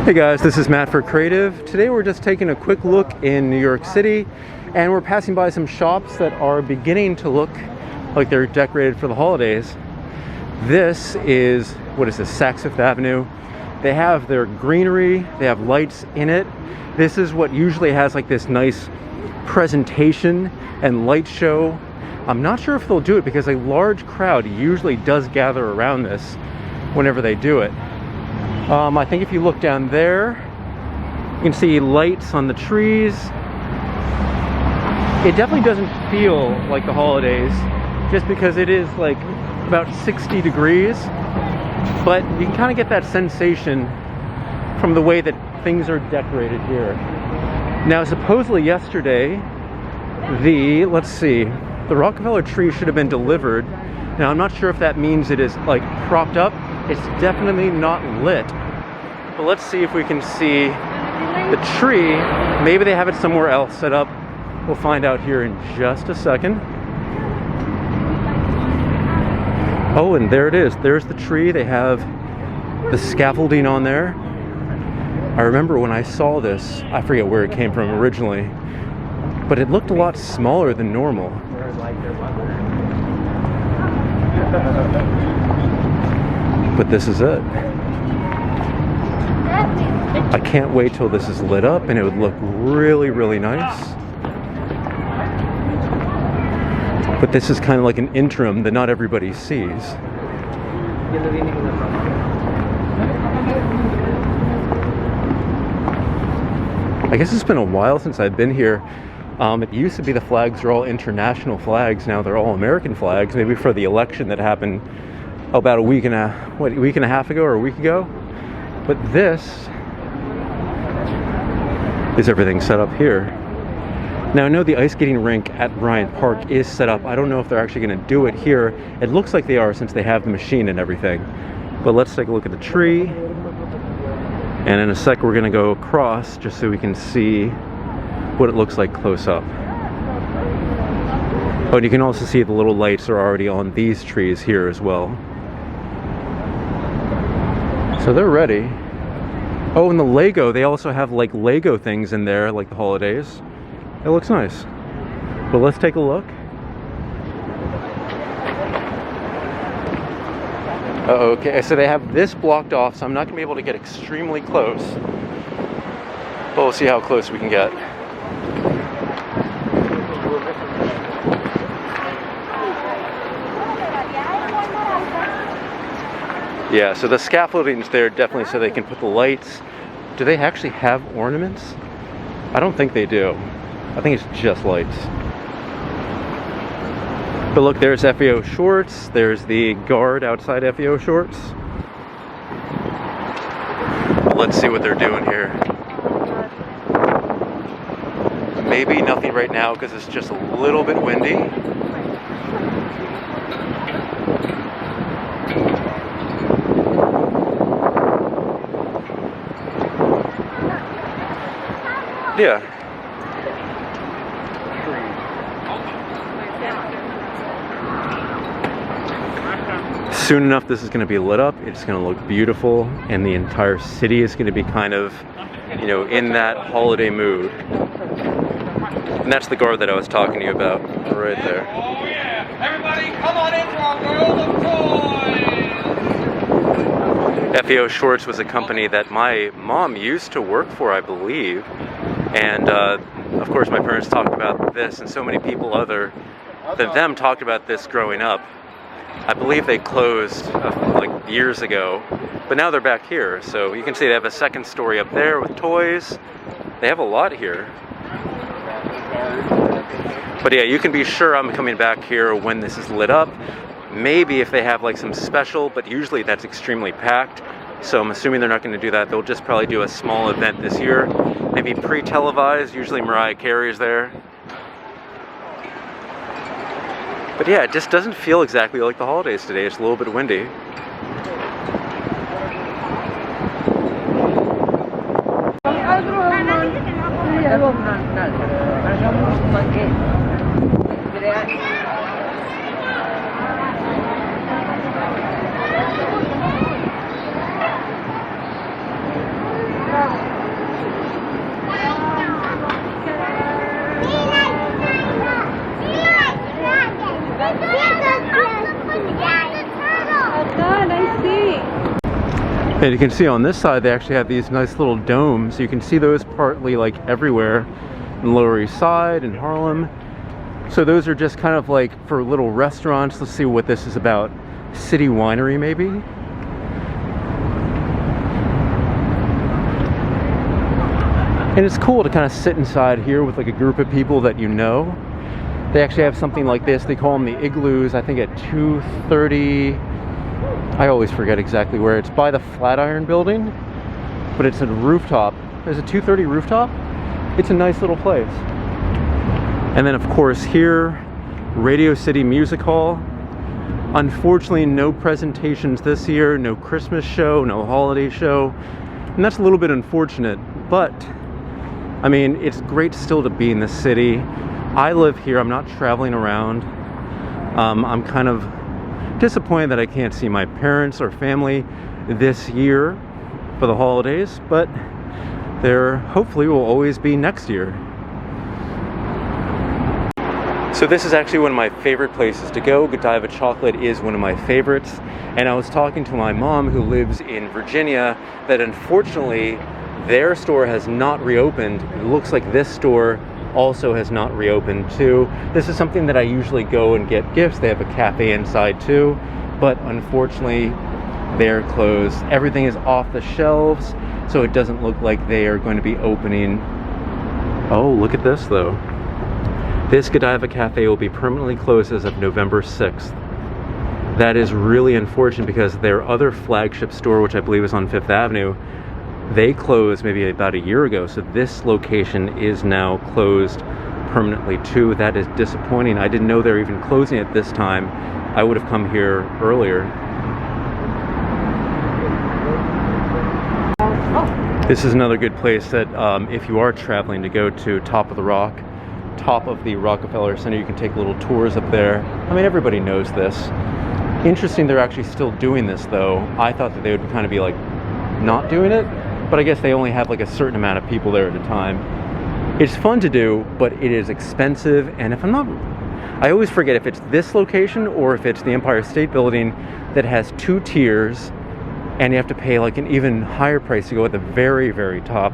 Hey guys, this is Matt for Creative. Today we're just taking a quick look in New York City, and we're passing by some shops that are beginning to look like they're decorated for the holidays. This is, what is this, Saks Fifth Avenue. They have their greenery, they have lights in it. This is what usually has like this nice presentation and light show. I'm not sure if they'll do it because a large crowd usually does gather around this whenever they do it. I think if you look down there, you can see lights on the trees. It definitely doesn't feel like the holidays just because it is like about 60 degrees, but you can kind of get that sensation from the way that things are decorated here. Now, supposedly yesterday, the Rockefeller tree should have been delivered. Now, I'm not sure if that means it is like propped up. It's definitely not lit. But let's see if we can see the tree. Maybe they have it somewhere else set up. We'll find out here in just a second. Oh, and there it is. There's the tree. They have the scaffolding on there. I remember when I saw this, I forget where it came from originally, but it looked a lot smaller than normal. But this is it. I can't wait till this is lit up, and it would look really, really nice. But this is kind of like an interim that not everybody sees. I guess it's been a while since I've been here. It used to be the flags are all international flags. Now they're all American flags, maybe for the election that happened about a week and a half ago or a week ago. But this is everything set up here. Now, I know the ice skating rink at Bryant Park is set up. I don't know if they're actually going to do it here. It looks like they are since they have the machine and everything. But let's take a look at the tree. And in a sec, we're going to go across just so we can see what it looks like close up. Oh, and you can also see the little lights are already on these trees here as well. So they're ready. Oh, and the Lego, they also have like Lego things in there, like the holidays. It looks nice. But let's take a look. Okay, so they have this blocked off, so I'm not going to be able to get extremely close. But we'll see how close we can get. Yeah, so the scaffolding's there definitely so they can put the lights. Do they actually have ornaments? I don't think they do. I think it's just lights. But look, there's FAO Shorts. There's the guard outside FAO Shorts. Let's see what they're doing here. Maybe nothing right now because it's just a little bit windy. Yeah. Soon enough, this is going to be lit up. It's going to look beautiful, and the entire city is going to be kind of, you know, in that holiday mood. And that's the guard that I was talking to you about, right there. Oh yeah! Everybody, come on into our world of toys! FAO Shorts was a company that my mom used to work for, I believe. And of course my parents talked about this, and so many people other than them talked about this growing up. I believe they closed like years ago, but now they're back here. So you can see they have a second story up there with toys. They have a lot here. But yeah, you can be sure I'm coming back here when this is lit up. Maybe if they have like some special, but usually that's extremely packed. So I'm assuming they're not going to do that. They'll just probably do a small event this year. Maybe pre-televised. Usually Mariah Carey's there. But yeah, it just doesn't feel exactly like the holidays today. It's a little bit windy. God, I see. And you can see on this side, they actually have these nice little domes. You can see those partly like everywhere in Lower East Side and Harlem. So those are just kind of like for little restaurants. Let's see what this is about. City Winery, maybe? And it's cool to kind of sit inside here with like a group of people that you know. They actually have something like this. They call them the igloos, I think at 230. I always forget exactly where. It's by the Flatiron building, but it's a rooftop. There's a 230 rooftop. It's a nice little place. And then of course here, Radio City Music Hall. Unfortunately, no presentations this year, no Christmas show, no holiday show. And that's a little bit unfortunate, but I mean, it's great still to be in the city. I live here, I'm not traveling around. I'm kind of disappointed that I can't see my parents or family this year for the holidays, but there hopefully will always be next year. So this is actually one of my favorite places to go. Godiva Chocolate is one of my favorites. And I was talking to my mom who lives in Virginia that unfortunately their store has not reopened. It looks like this store also has not reopened too. This is something that I usually go and get gifts. They have a cafe inside too, but unfortunately they're closed. Everything is off the shelves, so it doesn't look like they are going to be opening. Oh, look at this though. This Godiva Cafe will be permanently closed as of November 6th. That is really unfortunate because their other flagship store, which I believe is on 5th Avenue, they closed maybe about a year ago. So this location is now closed permanently too. That is disappointing. I didn't know they're even closing at this time. I would have come here earlier. This is another good place that if you are traveling to go to top of the Rockefeller Center, you can take little tours up there. I mean, everybody knows this. Interesting they're actually still doing this though. I thought that they would kind of be like not doing it, but I guess they only have like a certain amount of people there at a time. It's fun to do, but it is expensive, and if I'm not, I always forget if it's this location or if it's the Empire State Building that has 2 tiers and you have to pay like an even higher price to go at the very, very top.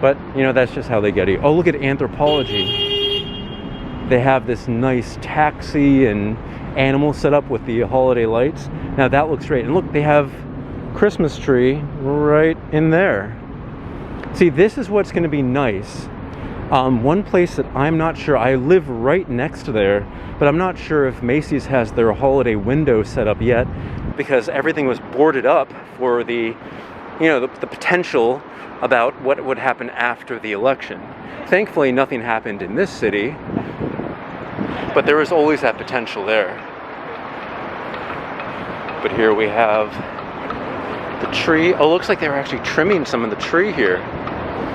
But, you know, that's just how they get you. Oh, look at Anthropology. They have this nice taxi and animal set up with the holiday lights. Now that looks great. And look, they have Christmas tree right in there. See, this is what's going to be nice. One place that I'm not sure, I live right next to there, but I'm not sure if Macy's has their holiday window set up yet because everything was boarded up for the, you know, the potential about what would happen after the election. Thankfully, nothing happened in this city, but there was always that potential there. But here we have the tree. Oh, looks like they were actually trimming some of the tree here.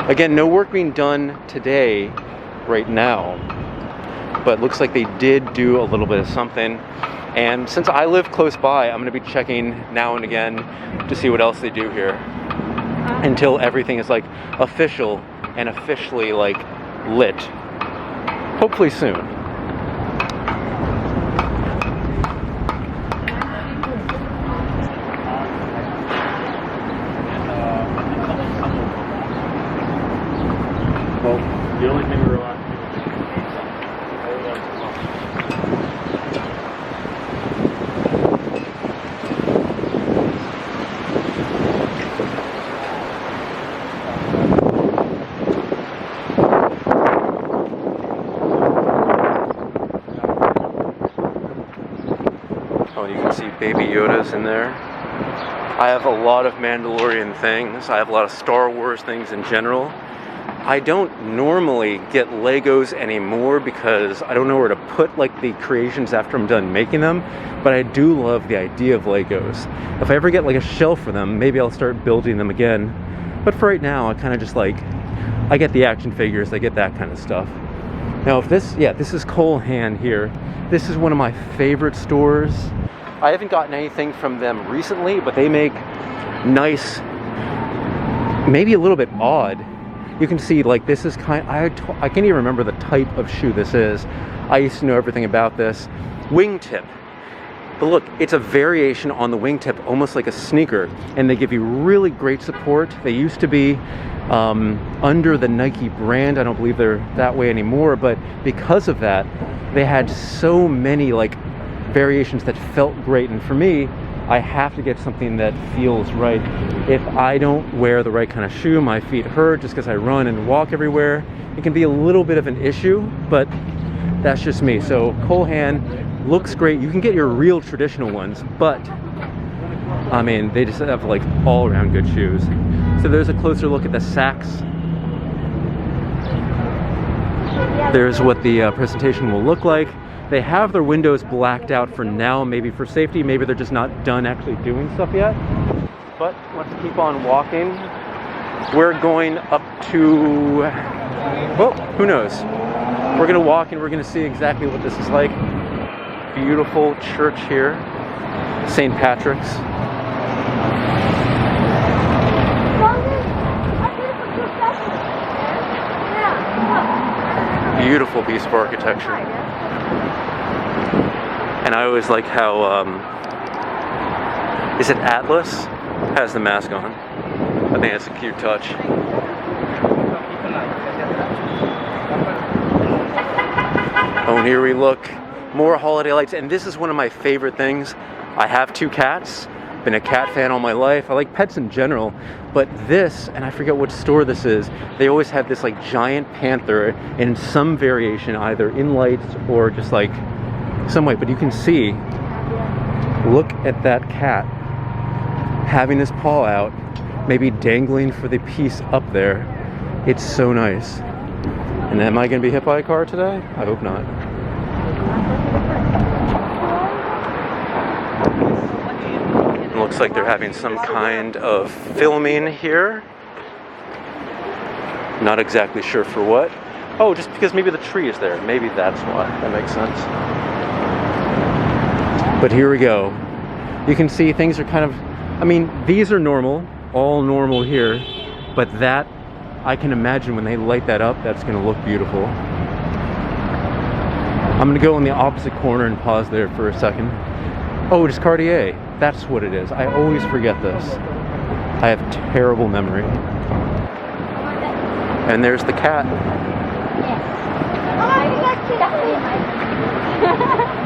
Again, no work being done today, right now, but looks like they did do a little bit of something. And since I live close by, I'm going to be checking now and again to see what else they do here until everything is like official and officially like lit. Hopefully soon. Well, the only thing we're allowed to Oh, you can see Baby Yoda's in there. I have a lot of Mandalorian things. I have a lot of Star Wars things in general. I don't normally get Legos anymore because I don't know where to put like the creations after I'm done making them, but I do love the idea of Legos. If I ever get like a shelf for them, maybe I'll start building them again. But for right now, I kind of just like, I get the action figures, I get that kind of stuff. Now if this, yeah, this is Cole Haan here. This is one of my favorite stores. I haven't gotten anything from them recently, but they make nice, maybe a little bit odd. You can see like this is I can't even remember the type of shoe this is. I used to know everything about this. Wingtip. But look, it's a variation on the wingtip, almost like a sneaker, and they give you really great support. They used to be under the Nike brand. I don't believe they're that way anymore, but because of that, they had so many like variations that felt great. And for me, I have to get something that feels right. If I don't wear the right kind of shoe, my feet hurt just because I run and walk everywhere. It can be a little bit of an issue, but that's just me. So Colehan looks great. You can get your real traditional ones, but I mean, they just have like all around good shoes. So there's a closer look at the Saks. There's what the presentation will look like. They have their windows blacked out for now, maybe for safety. Maybe they're just not done actually doing stuff yet. But let's keep on walking. We're going up to, well, who knows? We're gonna walk and we're gonna see exactly what this is like. Beautiful church here, St. Patrick's. Beautiful piece of architecture. And I always like how, is it Atlas? Has the mask on. I think that's a cute touch. Oh, and here we look. More holiday lights, and this is one of my favorite things. I have 2 cats, been a cat fan all my life. I like pets in general, but this, and I forget which store this is, they always have this like giant panther in some variation, either in lights or just like some way. But you can see, look at that cat having his paw out, maybe dangling for the piece up there. It's so nice. And am I gonna be hit by a car today? I hope not. Looks like they're having some kind of filming here. Not exactly sure for what. Oh, just because maybe the tree is there. Maybe that's why. That makes sense. But here we go. You can see things are kind of, I mean, these are normal, all normal here, but that, I can imagine when they light that up, that's gonna look beautiful. I'm gonna go in the opposite corner and pause there for a second. Oh, it's Cartier. That's what it is. I always forget this. I have terrible memory. And there's the cat.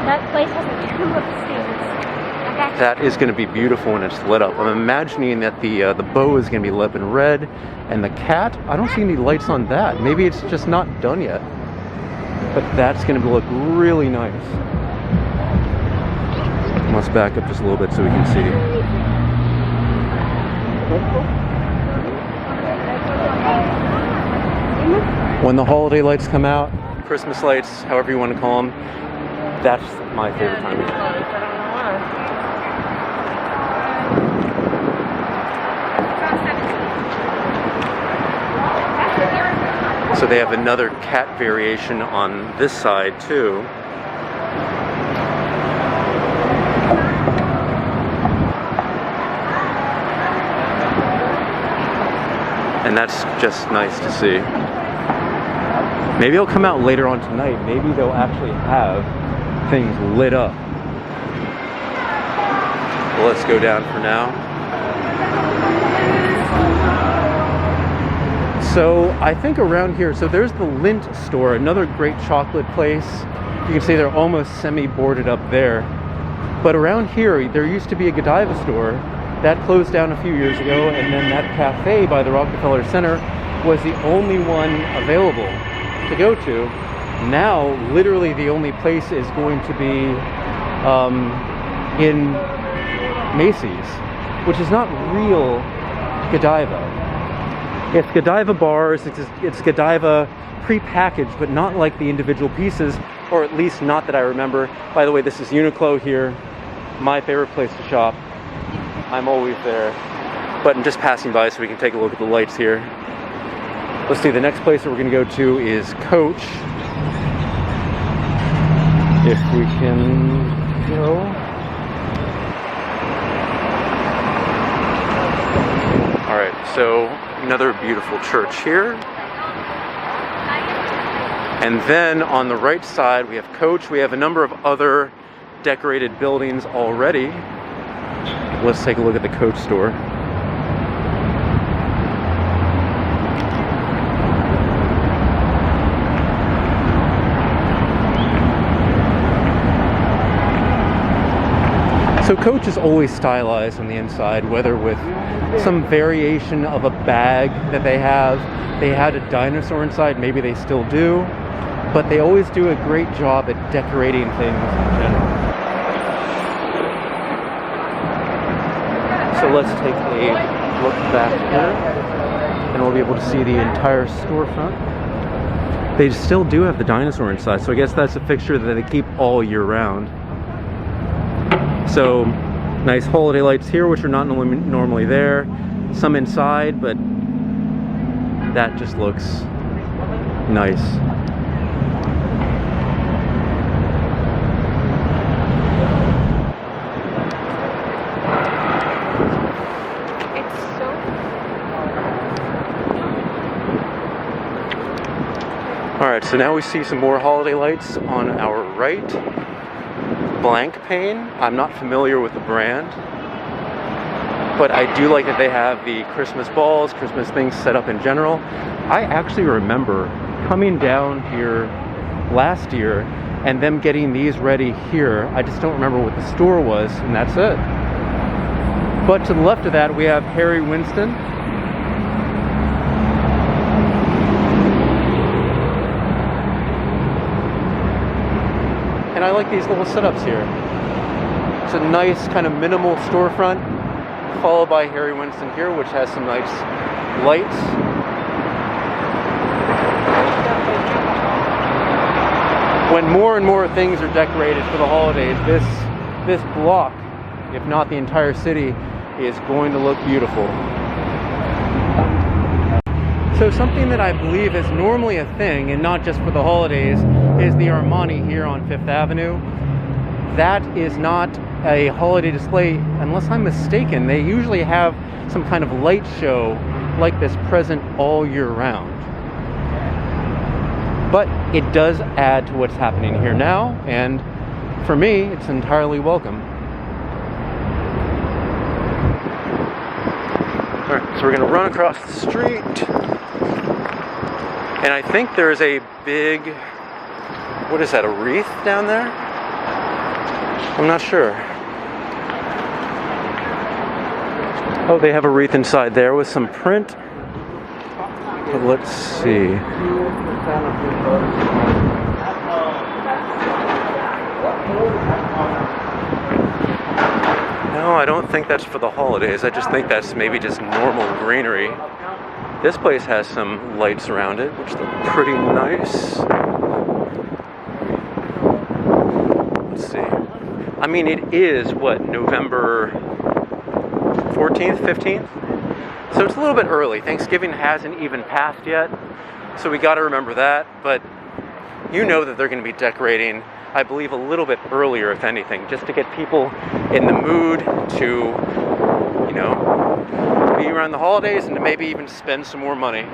That place has a 2 upstairs. That is going to be beautiful when it's lit up. I'm imagining that the bow is going to be lit in red, and the cat, I don't see any lights on that. Maybe it's just not done yet. But that's going to look really nice. Let's back up just a little bit so we can see. When the holiday lights come out, Christmas lights, however you want to call them, that's my favorite time of year. So they have another cat variation on this side too. And that's just nice to see. Maybe it'll come out later on tonight. Maybe they'll actually have things lit up. Well, let's go down for now. So I think around here, so there's the Lindt store, another great chocolate place. You can see they're almost semi-boarded up there. But around here, there used to be a Godiva store. That closed down a few years ago, and then that cafe by the Rockefeller Center was the only one available to go to. Now, literally the only place is going to be in Macy's, which is not real Godiva. It's Godiva bars, it's Godiva pre-packaged, but not like the individual pieces, or at least not that I remember. By the way, this is Uniqlo here, my favorite place to shop. I'm always there, but I'm just passing by so we can take a look at the lights here. Let's see, the next place that we're going to go to is Coach. If we can go. All right, so another beautiful church here. And then on the right side, we have Coach. We have a number of other decorated buildings already. Let's take a look at the Coach store. So Coach is always stylized on the inside, whether with some variation of a bag that they have. They had a dinosaur inside, maybe they still do, but they always do a great job at decorating things in general. So let's take a look back here, and we'll be able to see the entire storefront. They still do have the dinosaur inside, so I guess that's a fixture that they keep all year round. So nice holiday lights here, which are not normally there. Some inside, but that just looks nice. It's so... Alright, so now we see some more holiday lights on our right. Blank Pane. I'm not familiar with the brand, but I do like that they have the Christmas balls, Christmas things set up in general. I actually remember coming down here last year and them getting these ready here. I just don't remember what the store was, and that's it. But to the left of that, we have Harry Winston. And I like these little setups here. It's a nice kind of minimal storefront, followed by Harry Winston here, which has some nice lights. When more and more things are decorated for the holidays, this block, if not the entire city, is going to look beautiful. So something that I believe is normally a thing, and not just for the holidays, is the Armani here on 5th Avenue. That is not a holiday display, unless I'm mistaken. They usually have some kind of light show like this present all year round. But it does add to what's happening here now, and for me, it's entirely welcome. All right, so we're gonna run across the street. And I think there's a big, what is that, a wreath down there? I'm not sure. Oh, they have a wreath inside there with some print. But let's see. No, I don't think that's for the holidays. I just think that's maybe just normal greenery. This place has some lights around it, which look pretty nice. Let's see. I mean, it is, what, November 14th, 15th? So it's a little bit early. Thanksgiving hasn't even passed yet, so we got to remember that. But you know that they're going to be decorating, I believe, a little bit earlier, if anything, just to get people in the mood to, you know, be around the holidays and to maybe even spend some more money.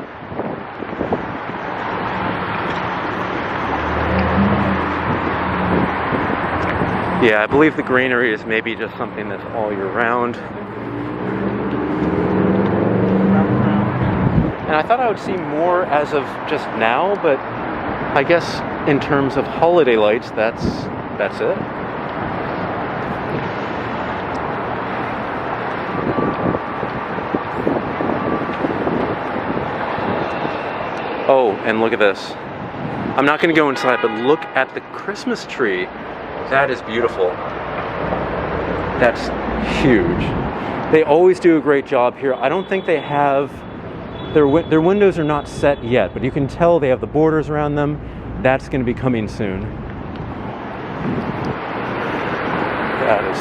Yeah, I believe the greenery is maybe just something that's all year round. And I thought I would see more as of just now, but I guess in terms of holiday lights, that's it. Oh, and look at this. I'm not going to go inside, but look at the Christmas tree. That is beautiful. That's huge. They always do a great job here. I don't think they have, their windows are not set yet, but you can tell they have the borders around them. That's going to be coming soon. That is.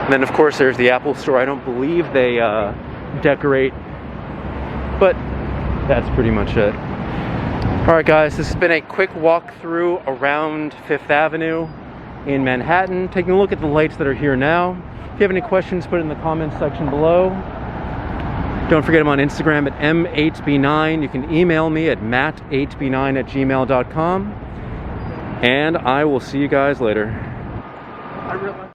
And then of course there's the Apple store. I don't believe they decorate, but that's pretty much it. Alright guys, this has been a quick walkthrough around 5th Avenue in Manhattan, taking a look at the lights that are here now. If you have any questions, put it in the comments section below. Don't forget I'm on Instagram at m8b9. You can email me at matt8b9@gmail.com. And I will see you guys later. I realize